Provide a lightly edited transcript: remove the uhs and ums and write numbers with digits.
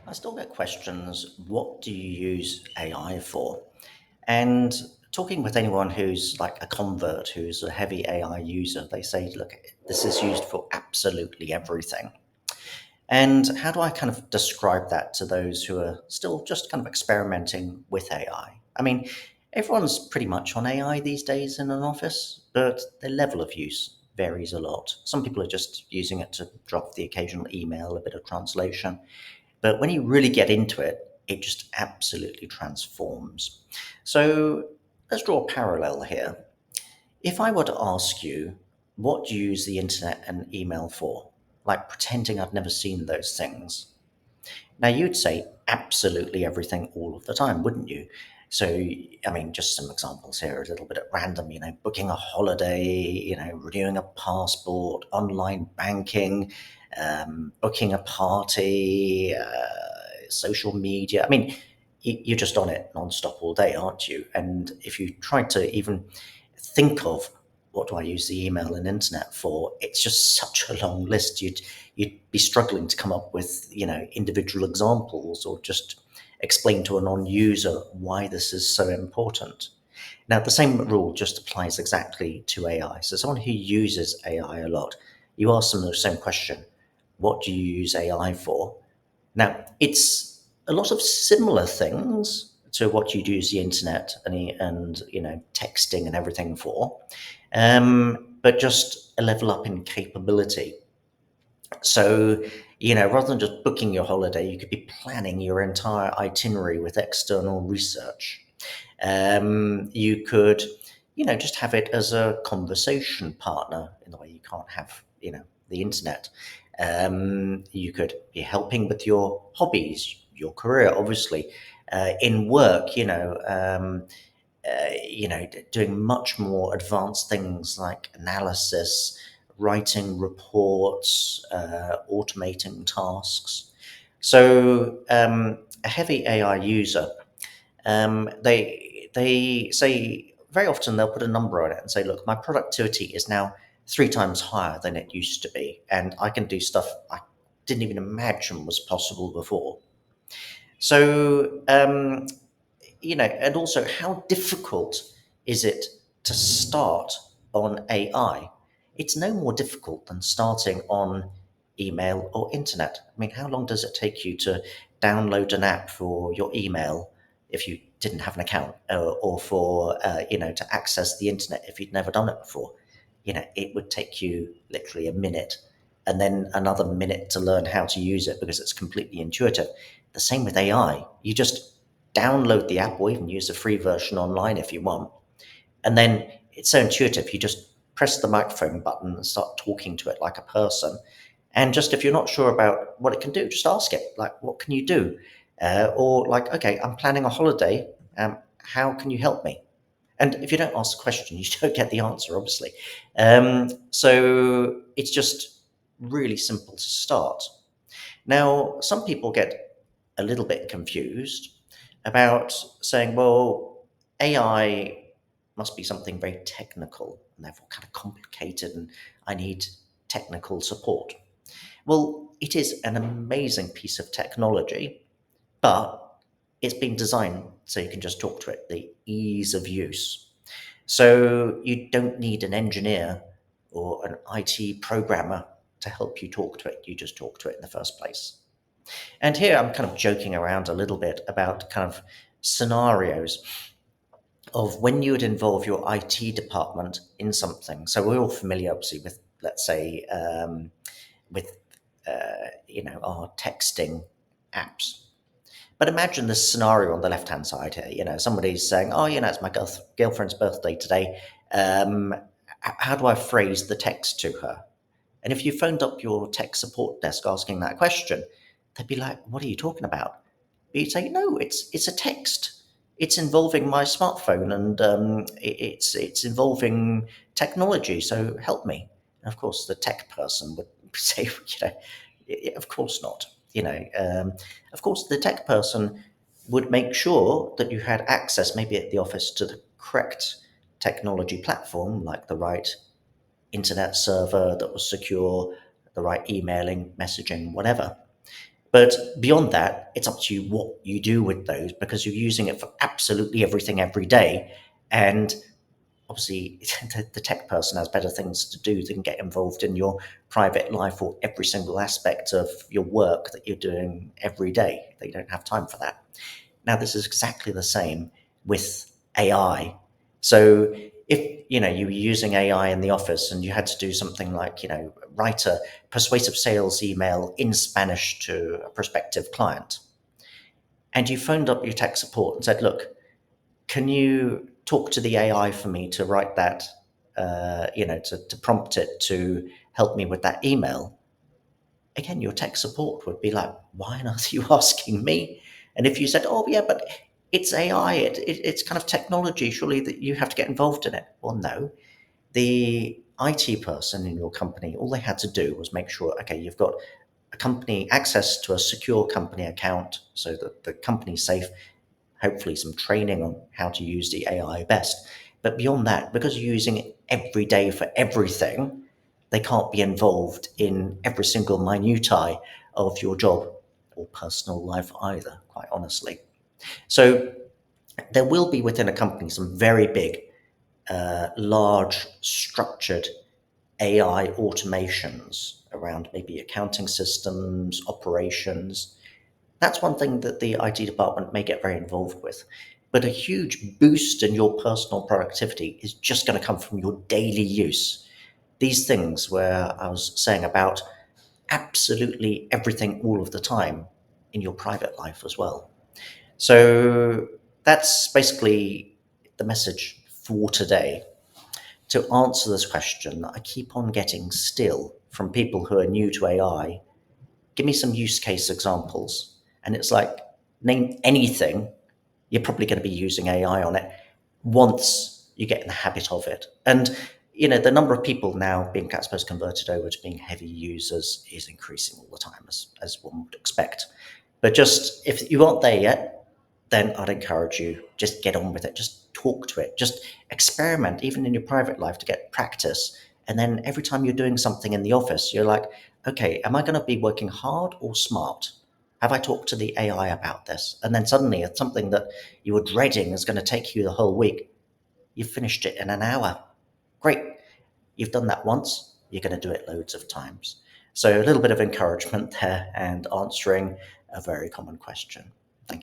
I still get questions, what do you use AI for? And talking with anyone who's like a convert, who's a heavy AI user, they say, look, this is used for absolutely everything. And how do I kind of describe that to those who are still just kind of experimenting with AI? I mean, everyone's pretty much on AI these days in an office, but their level of use varies a lot. Some people are just using it to drop the occasional email, a bit of translation. But when you really get into it, it just absolutely transforms. So let's draw a parallel here. If I were to ask you, what do you use the internet and email for? Like pretending I'd never seen those things. Now you'd say absolutely everything all of the time, wouldn't you? So, I mean, just some examples here, a little bit at random, booking a holiday, renewing a passport, online banking, booking a party, social media. I mean, you're just on it nonstop all day, aren't you? And if you try to even think of what do I use the email and internet for, it's just such a long list. You'd be struggling to come up with individual examples or just explain to a non-user why this is so important. Now, the same rule just applies exactly to AI. So someone who uses AI a lot, you ask them the same question: what do you use AI for? Now, it's a lot of similar things to what you'd use the internet and texting and everything for, but just a level up in capability. So, rather than just booking your holiday, you could be planning your entire itinerary with external research. You could, just have it as a conversation partner in the way you can't have, the internet. You could be helping with your hobbies, your career, obviously. In work, doing much more advanced things like analysis, writing reports, automating tasks. So, a heavy AI user, they say very often they'll put a number on it and say, "Look, my productivity is now 3 times higher than it used to be, and I can do stuff I didn't even imagine was possible before." So, and also how difficult is it to start on AI? It's no more difficult than starting on email or internet. I mean, how long does it take you to download an app for your email if you didn't have an account, or for to access the internet if you'd never done it before? It would take you literally a minute, and then another minute to learn how to use it because it's completely intuitive. The same with AI. You just download the app or even use the free version online if you want. And then it's so intuitive. You just press the microphone button and start talking to it like a person. And just if you're not sure about what it can do, just ask it, like, what can you do? Or like, okay, I'm planning a holiday. How can you help me? And if you don't ask the question, you don't get the answer, obviously. So it's just really simple to start. Now, some people get a little bit confused about saying, well, AI must be something very technical and therefore kind of complicated, and I need technical support. Well, it is an amazing piece of technology, but it's been designed so you can just talk to it, the ease of use. So you don't need an engineer or an IT programmer to help you talk to it. You just talk to it in the first place. And here I'm kind of joking around a little bit about kind of scenarios of when you would involve your IT department in something. So we're all familiar, obviously, with, let's say, with our texting apps. But imagine this scenario on the left-hand side here. Somebody's saying, "Oh, it's my girlfriend's birthday today. How do I phrase the text to her?" And if you phoned up your tech support desk asking that question, they'd be like, "What are you talking about?" But you'd say, "No, it's a text. It's involving my smartphone, and it's involving technology. So help me." And of course, the tech person would say, "Of course not." Of course, the tech person would make sure that you had access, maybe at the office, to the correct technology platform, like the right internet server that was secure, the right emailing, messaging, whatever. But beyond that, it's up to you what you do with those because you're using it for absolutely everything every day. And obviously, the tech person has better things to do than get involved in your private life or every single aspect of your work that you're doing every day. They don't have time for that. Now, this is exactly the same with AI. So if you were using AI in the office and you had to do something like write a persuasive sales email in Spanish to a prospective client, and you phoned up your tech support and said, "Look, can you talk to the AI for me to write that? To prompt it to help me with that email." Again, your tech support would be like, why on earth are you asking me? And if you said, oh, yeah, but it's AI, it's kind of technology, surely that you have to get involved in it. Well, no. The IT person in your company, all they had to do was make sure, okay, you've got a company access to a secure company account so that the company's safe, hopefully some training on how to use the AI best. But beyond that, because you're using it every day for everything, they can't be involved in every single minutiae of your job or personal life either, quite honestly. So there will be within a company some very big, large, structured AI automations around maybe accounting systems, operations. That's one thing that the IT department may get very involved with. But a huge boost in your personal productivity is just going to come from your daily use. These things where I was saying about absolutely everything all of the time in your private life as well. So that's basically the message for today. To answer this question, I keep on getting still from people who are new to AI. Give me some use case examples. And it's like, name anything, you're probably going to be using AI on it once you get in the habit of it. And, the number of people now being, I suppose, converted over to being heavy users is increasing all the time, as one would expect. But just if you aren't there yet, then I'd encourage you just get on with it. Just talk to it. Just experiment, even in your private life, to get practice. And then every time you're doing something in the office, you're like, okay, am I going to be working hard or smart? Have I talked to the AI about this? And then suddenly it's something that you were dreading is going to take you the whole week. You've finished it in an hour. Great. You've done that once. You're going to do it loads of times. So a little bit of encouragement there and answering a very common question.